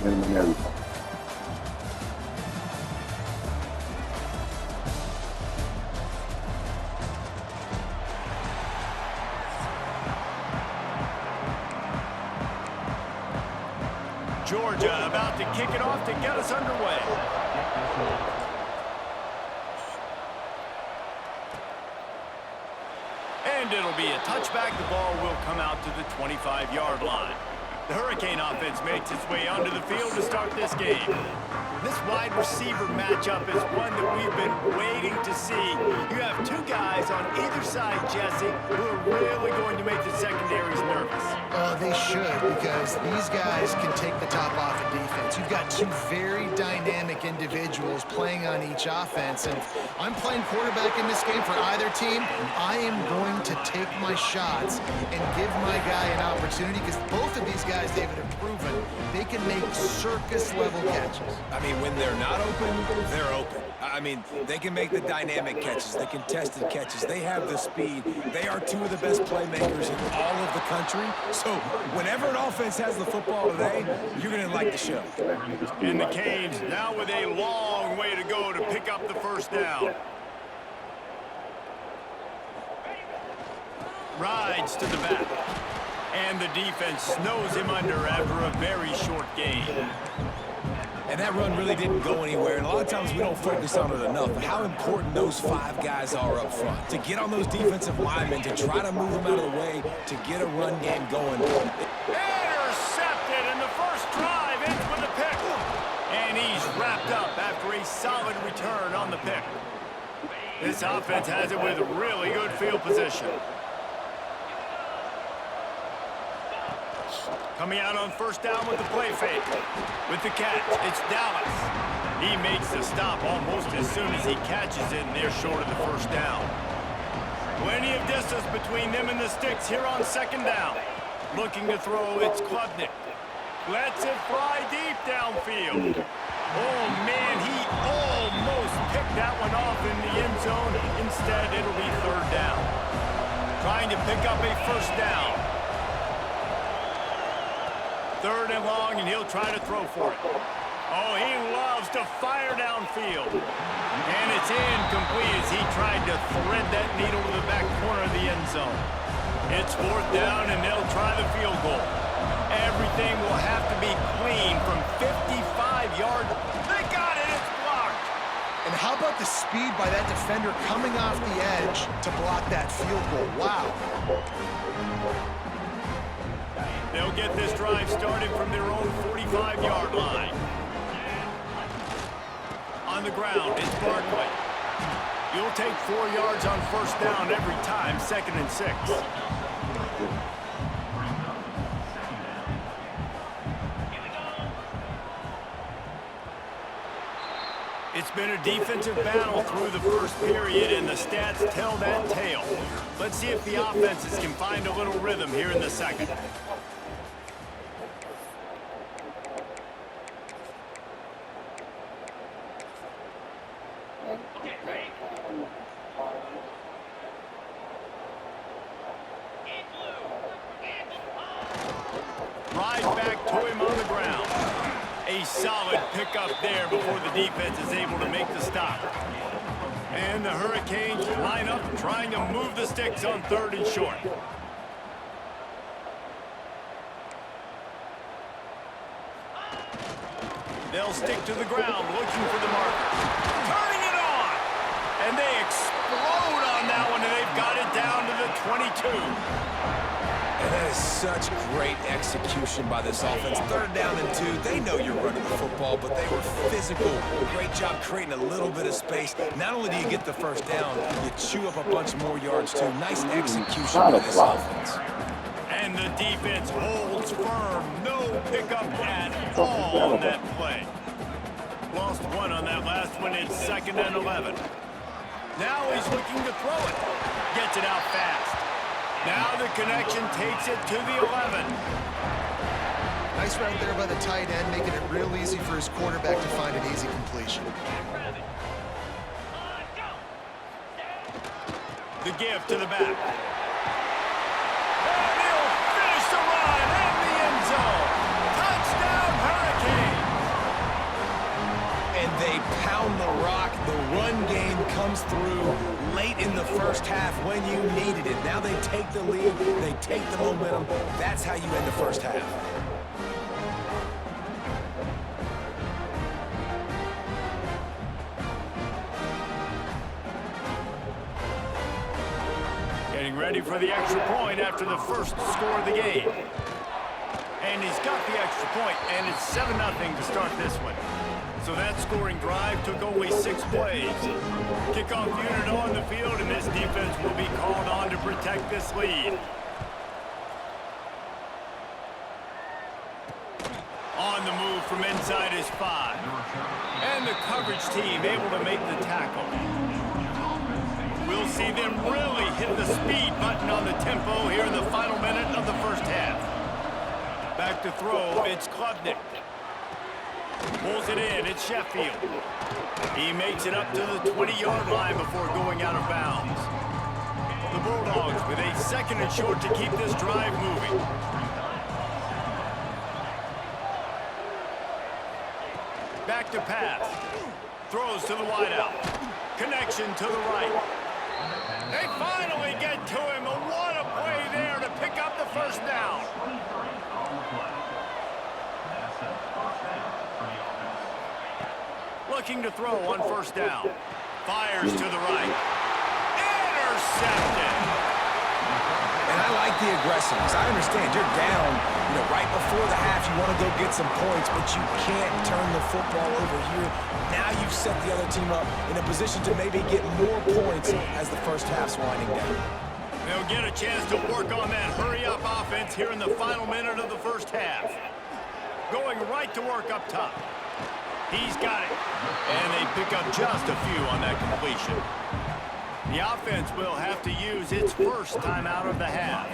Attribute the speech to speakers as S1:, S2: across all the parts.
S1: déjenme me avisar.
S2: Georgia about to kick it off to get us underway. And it'll be a touchback. The ball will come out to the 25-yard line. The Hurricane offense makes its way onto the field to start this game. This wide receiver matchup is one that we've been waiting to see. You have two guys on either side, Jesse, who are really going to make the secondaries nervous.
S3: They should, because these guys can take the top off of defense. You've got two very dynamic individuals playing on each offense, and if I'm playing quarterback in this game for either team, I am going to take my shots and give my guy an opportunity, because both of these guys, David, have proven they can make circus-level catches.
S4: I mean, when they're not open, they're open. I mean, they can make the dynamic catches, the contested catches. They have the speed. They are two of the best playmakers in all of the country. So whenever an offense has the football today, you're going to like the show.
S2: And the Canes now with a long way to go to pick up the first down. Rides to the back. And the defense snows him under after a very short gain.
S4: And that run really didn't go anywhere. And a lot of times we don't focus on it enough. But how important those five guys are up front. To get on those defensive linemen, to try to move them out of the way, to get a run game going.
S2: Intercepted, and the first drive ends with a pick. And he's wrapped up after a solid return on the pick. This offense has it with really good field position. Coming out on first down with the play fake. With the catch, it's Dallas. He makes the stop almost as soon as he catches it, and they're short of the first down. Plenty of distance between them and the sticks here on second down. Looking to throw, it's Klubnik. Lets it fly deep downfield. Oh, man, he almost picked that one off in the end zone. Instead, it'll be third down. Trying to pick up a first down. Third and long, and he'll try to throw for it. Oh, he loves to fire downfield. And it's incomplete as he tried to thread that needle to the back corner of the end zone. It's fourth down, and they'll try the field goal. Everything will have to be clean from 55 yards. They got it. It's blocked.
S3: And how about the speed by that defender coming off the edge to block that field goal? Wow.
S2: They'll get this drive started from their own 45-yard line. On the ground, it's Barkley. You'll take 4 yards on first down every time, 2nd and 6. It's been a defensive battle through the first period, and the stats tell that tale. Let's see if the offenses can find a little rhythm here in the second. Right back to him on the ground. A solid pickup there before the defense is able to make the stop. And the Hurricanes line up trying to move the sticks on 3rd and short. They'll stick to the ground looking for the marker. Turning it on! And they explode on that one, and they've got it down to the 22.
S4: And that is such great execution by this offense. 3rd down and 2. They know you're running the football, but they were physical. Great job creating a little bit of space. Not only do you get the first down, you chew up a bunch more yards, too. Nice execution by this offense.
S2: And the defense holds firm. No pickup at all on that play. Lost one on that last one. It's 2nd and 11. Now he's looking to throw it. Gets it out fast. Now the connection takes it to the 11.
S3: Nice route there by the tight end, making it real easy for his quarterback to find an easy completion.
S2: The give to the back. And he'll finish the run in the end zone. Touchdown, Hurricanes.
S4: found the rock. The run game comes through late in the first half when you needed it. Now they take the lead. They take the momentum. That's how you end the first half.
S2: Getting ready for the extra point after the first score of the game. And he's got the extra point, and it's 7-0 to start this one. So that scoring drive took only 6 plays. Kickoff unit on the field, and this defense will be called on to protect this lead. On the move from inside his 5. And the coverage team able to make the tackle. We'll see them really hit the speed button on the tempo here in the final minute of the first half. Back to throw, it's Klubnik. Pulls it in, it's Sheffield. He makes it up to the 20-yard line before going out of bounds. The Bulldogs with a 2nd and short to keep this drive moving. Back to pass. Throws to the wideout. Connection to the right. They finally get to him. What a play there to pick up the first down. Looking to throw on first down. Fires to the right. Intercepted.
S4: And I like the aggressiveness. I understand you're down, right before the half. You want to go get some points, but you can't turn the football over here. Now you've set the other team up in a position to maybe get more points as the first half's winding down.
S2: They'll get a chance to work on that hurry-up offense here in the final minute of the first half. Going right to work up top. He's got it. And they pick up just a few on that completion. The offense will have to use its first timeout of the half.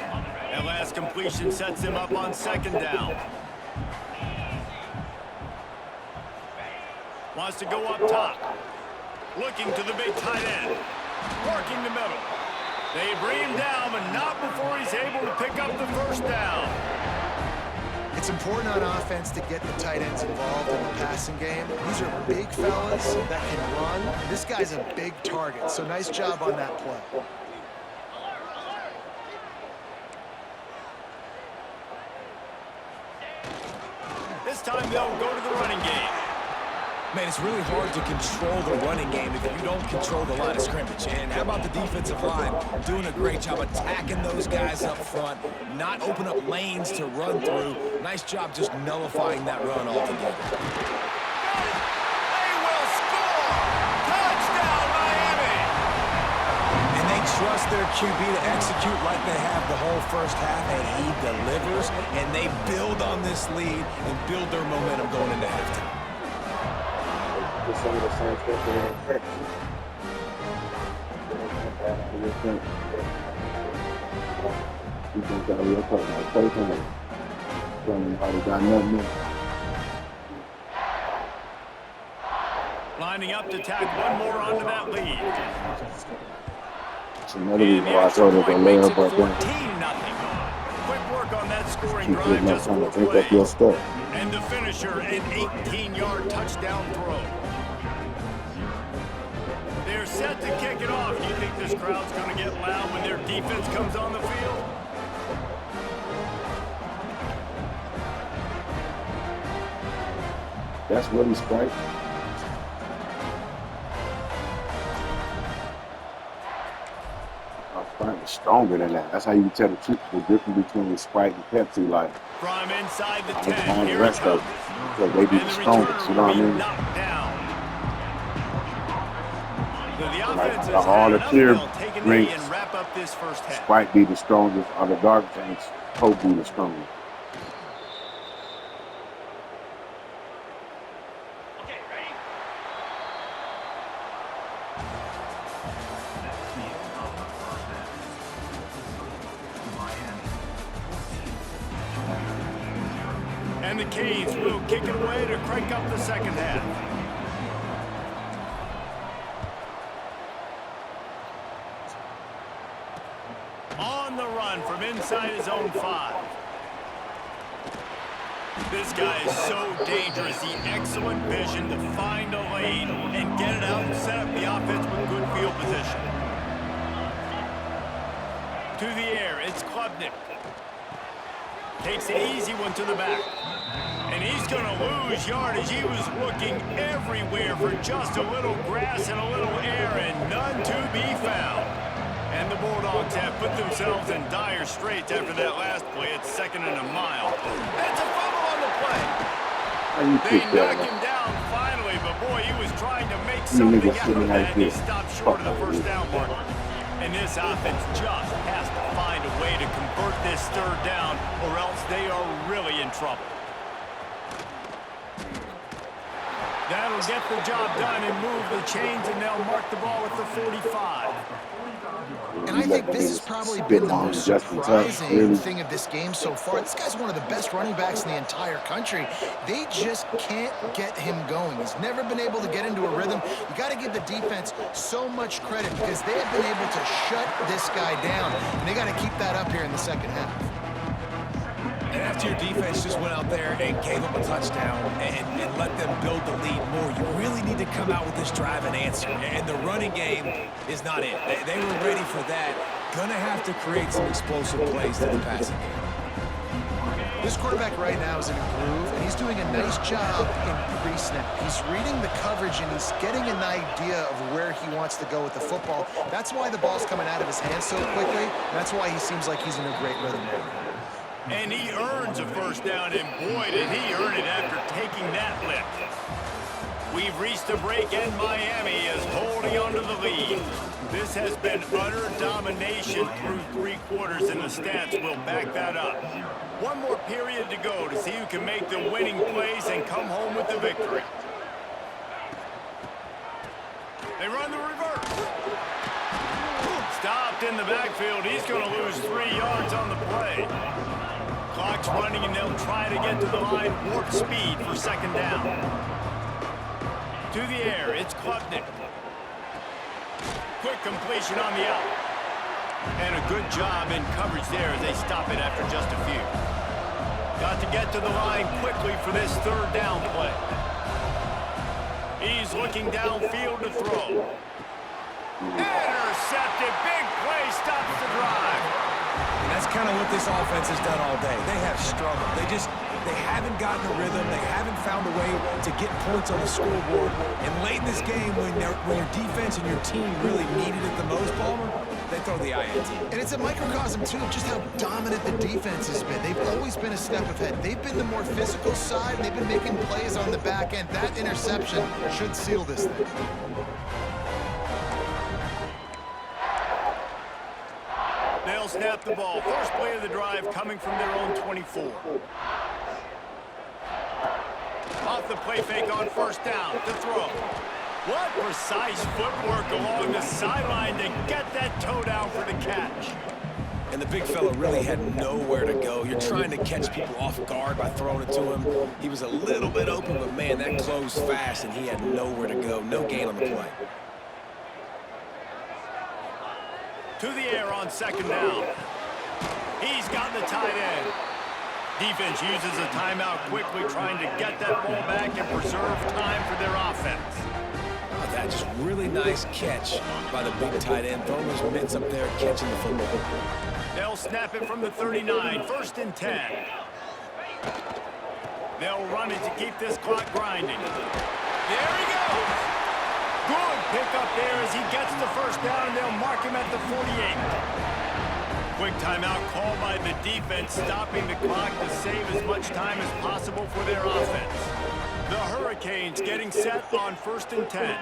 S2: That last completion sets him up on 2nd down. Wants to go up top. Looking to the big tight end. Working the middle. They bring him down, but not before he's able to pick up the first down.
S3: It's important on offense to get the tight ends involved in the passing game. These are big fellas that can run. This guy's a big target, so nice job on that play.
S2: This time they'll go to the running game.
S4: Man, it's really hard to control the running game if you don't control the line of scrimmage. And how about the defensive line doing a great job attacking those guys up front, not open up lanes to run through. Nice job just nullifying that run altogether.
S2: They will score! Touchdown, Miami!
S4: And they trust their QB to execute like they have the whole first half, and he delivers. And they build on this lead and build their momentum going into halftime.
S1: Some of the same stuff that in practice. You think that we're talking about person and how they got nothing in.
S2: Lining up to tack one more onto that lead.
S1: It's another reason why I told her to lay up but then
S2: Quick work on that scoring
S1: keep
S2: drive,
S1: getting up
S2: just
S1: trying
S2: 4
S1: to break up your
S2: plays.
S1: stuff.
S2: And the finisher, an 18-yard touchdown throw. They're set to kick it off. Do you think this crowd's going to get loud when their defense comes on the field?
S1: That's really Sprite. Sprite was stronger than that. That's how you tell the difference between Sprite and Pepsi. Like,
S2: From inside the
S1: I
S2: 10,
S1: look behind the
S2: here it
S1: rest of
S2: comes.
S1: them because they be
S2: And
S1: the
S2: the
S1: strongest. You know
S2: returner
S1: what I
S2: will be
S1: mean?
S2: knocked down. So the
S1: Like,
S2: offense has
S1: all
S2: had
S1: the
S2: enough.
S1: cheer
S2: They'll take a knee
S1: drinks.
S2: and wrap up this first half.
S1: Sprite be the strongest. Or the dark drinks, Coke be the strongest.
S2: And the Canes will kick it away to crank up the second half. On the run from inside his own 5. This guy is so dangerous. The excellent vision to find a lane and get it out and set up the offense with good field position. To the air, it's Klubnik. Takes an easy one to the back. And he's going to lose yardage. He was looking everywhere for just a little grass and a little air, and none to be found. And the Bulldogs have put themselves in dire straits after that last play. It's 2nd and a mile. That's a fumble on the play. They knock him down finally, but boy, he was trying to make something out of that, and he stopped short of the first down marker. And this offense just has to find a way to convert this 3rd down, or else they are really in trouble. That'll get the job done and move the chains, and they'll mark the ball at the 45.
S3: And I think this has probably been the most surprising thing of this game so far. This guy's one of the best running backs in the entire country. They just can't get him going. He's never been able to get into a rhythm. You got to give the defense so much credit because they have been able to shut this guy down, and they got to keep that up here in the 2nd half.
S4: And after your defense just went out there and gave them a touchdown and let them build the lead more, you really need to come out with this drive and answer. And the running game is not it. They were ready for that. Gonna have to create some explosive plays to the passing game.
S3: This quarterback right now is in a groove, and he's doing a nice job in pre-snap. He's reading the coverage, and he's getting an idea of where he wants to go with the football. That's why the ball's coming out of his hands so quickly. That's why he seems like he's in a great rhythm now.
S2: And he earns a first down, and boy, did he earn it after taking that lift. We've reached a break, and Miami is holding on to the lead. This has been utter domination through 3 quarters, and the stats will back that up. One more period to go to see who can make the winning plays and come home with the victory. They run the reverse. Stopped in the backfield. He's going to lose 3 yards on the play. Clock's running, and they'll try to get to the line, warp speed for 2nd down. To the air, it's Klubnik. Quick completion on the out. And a good job in coverage there as they stop it after just a few. Got to get to the line quickly for this 3rd down play. He's looking downfield to throw. Intercepted. Big play stops the drive.
S4: And that's kind of what this offense has done all day. They have struggled. They haven't gotten a rhythm. They haven't found a way to get points on the scoreboard. And late in this game, when your defense and your team really needed it the most, Palmer, they throw the INT.
S3: And it's a microcosm, too, of just how dominant the defense has been. They've always been a step ahead. They've been the more physical side, and they've been making plays on the back end. That interception should seal this thing.
S2: They'll snap the ball. First play of the drive coming from their own 24. Off the play fake on 1st down to throw. What precise footwork along the sideline to get that toe down for the catch.
S4: And the big fella really had nowhere to go. You're trying to catch people off guard by throwing it to him. He was a little bit open, but man, that closed fast, and he had nowhere to go. No gain on the play.
S2: To the air on 2nd down. He's got the tight end. Defense uses a timeout quickly, trying to get that ball back and preserve time for their offense.
S4: Oh, that just really nice catch by the big tight end. Throwing those mitts up there, catching the football.
S2: They'll snap it from the 39, 1st and 10. They'll run it to keep this clock grinding. There he goes. Good pickup there as he gets the 1st down, and they'll mark him at the 48. Quick timeout called by the defense, stopping the clock to save as much time as possible for their offense. The Hurricanes getting set on 1st and 10.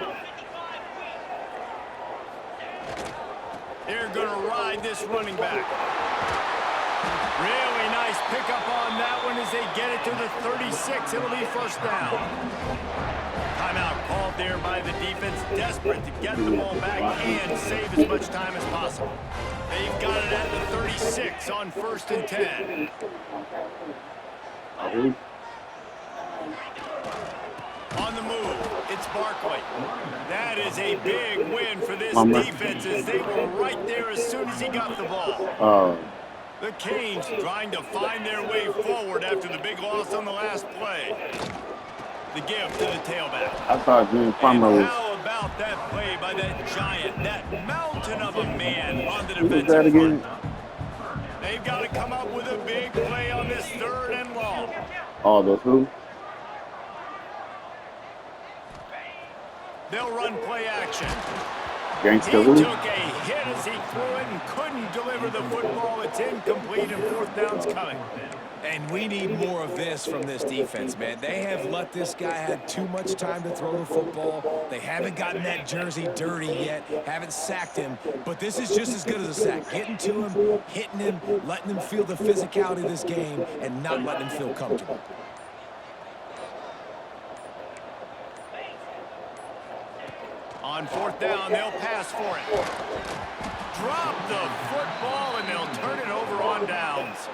S2: They're going to ride this running back. Really nice pickup on that one as they get it to the 36. It'll be 1st down. Timeout called there by the defense, desperate to get the ball back and save as much time as possible. They've got it at the 36 on 1st and 10. On the move, it's Barkley. That is a big win for this defense as they were right there as soon as he got the ball. The Canes trying to find their way forward after the big loss on the last play. The give to the tailback.
S1: I thought Jimmy Farmer
S2: And
S1: was.
S2: how about that play by that giant, that mountain of a man on the
S1: Who was that
S2: defensive
S1: again?
S2: front? They've got to come up with a big play on this 3rd and long.
S1: Oh, those who?
S2: They'll run play action.
S1: Gangsta
S2: He
S1: who?
S2: took a hit as he threw it and couldn't deliver the football. It's incomplete and 4th down's coming.
S4: And we need more of this from this defense, man. They have let this guy have too much time to throw the football. They haven't gotten that jersey dirty yet, haven't sacked him. But this is just as good as a sack. Getting to him, hitting him, letting him feel the physicality of this game, and not letting him feel comfortable.
S2: On 4th down, they'll pass for it. Drop the football, and they'll turn it over on downs.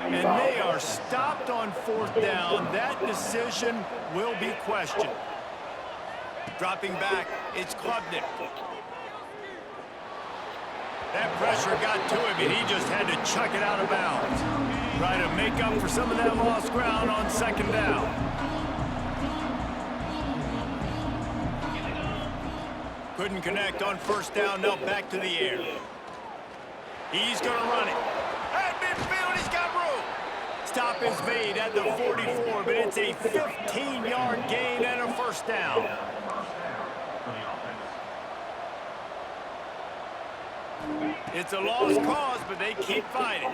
S2: And they are stopped on 4th down. That decision will be questioned. Dropping back, it's Klubnik. That pressure got to him, and he just had to chuck it out of bounds. Try to make up for some of that lost ground on 2nd down. Couldn't connect on 1st down. Now back to the air. He's going to run it. At midfield, he's got room. Stop is made at the 44, but it's a 15-yard gain and a 1st down. It's a lost cause, but they keep fighting.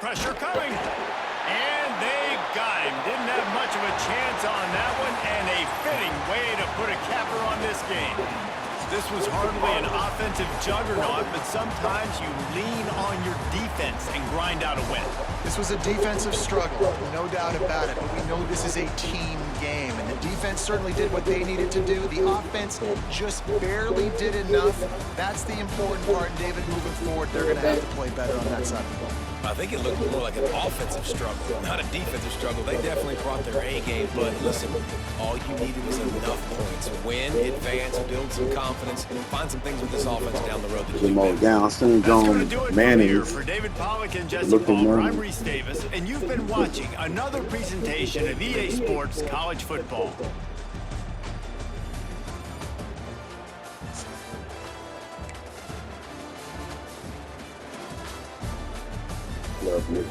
S2: Pressure coming. And they got him. Didn't have much of a chance on that one, and a fitting way to put a capper on this game. This was hardly an offensive juggernaut, but sometimes you lean on your defense and grind out a win.
S3: This was a defensive struggle, no doubt about it. But we know this is a team game, and the defense certainly did what they needed to do. The offense just barely did enough. That's the important part. And David, moving forward, they're going to have to play better on that side of the ball.
S4: I think it looked more like an offensive struggle, not a defensive struggle. They definitely brought their A game, but listen, all you needed was enough points. Win, advance, build some confidence, find some things with this offense down the road that you
S1: Jamal down, St. John Manning.
S2: For David Pollock and Jesse Palmer, I'm Reese Davis, and you've been watching another presentation of EA Sports College Football.
S1: Love me.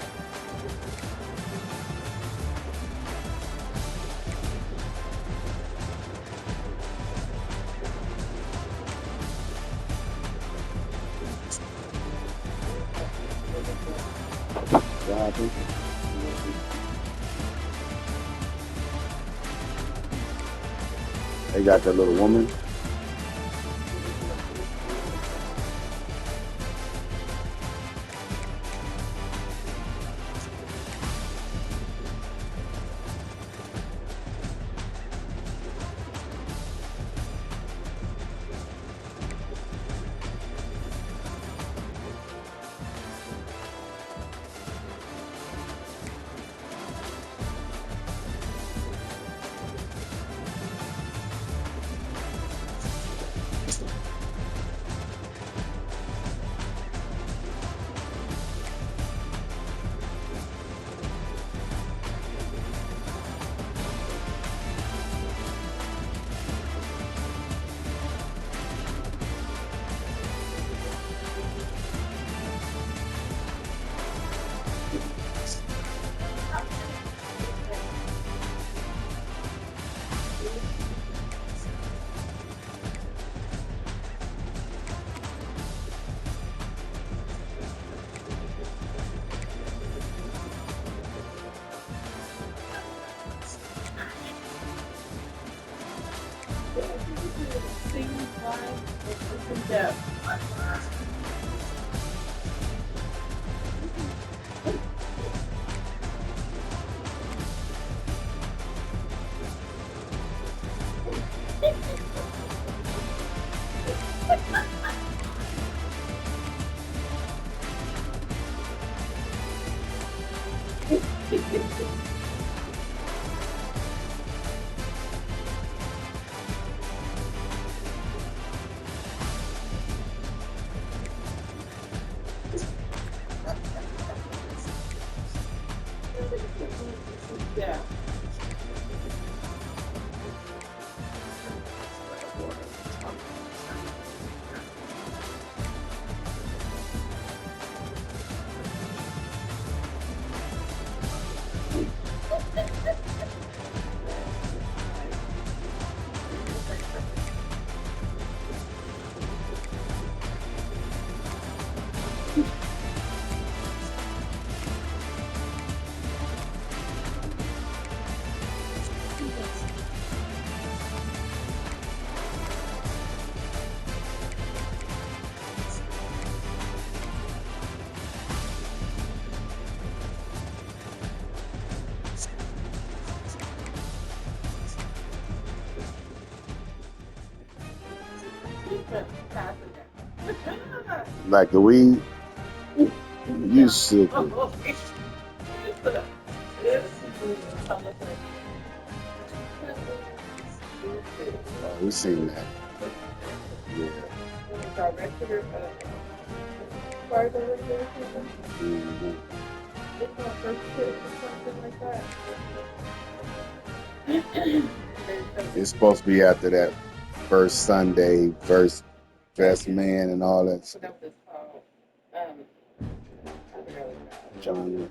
S1: They got that little woman. Like the weed? You stupid. Oh, we seen that. Yeah. Mhm. It's supposed to be after that first Sunday, first best man and all that stuff. John.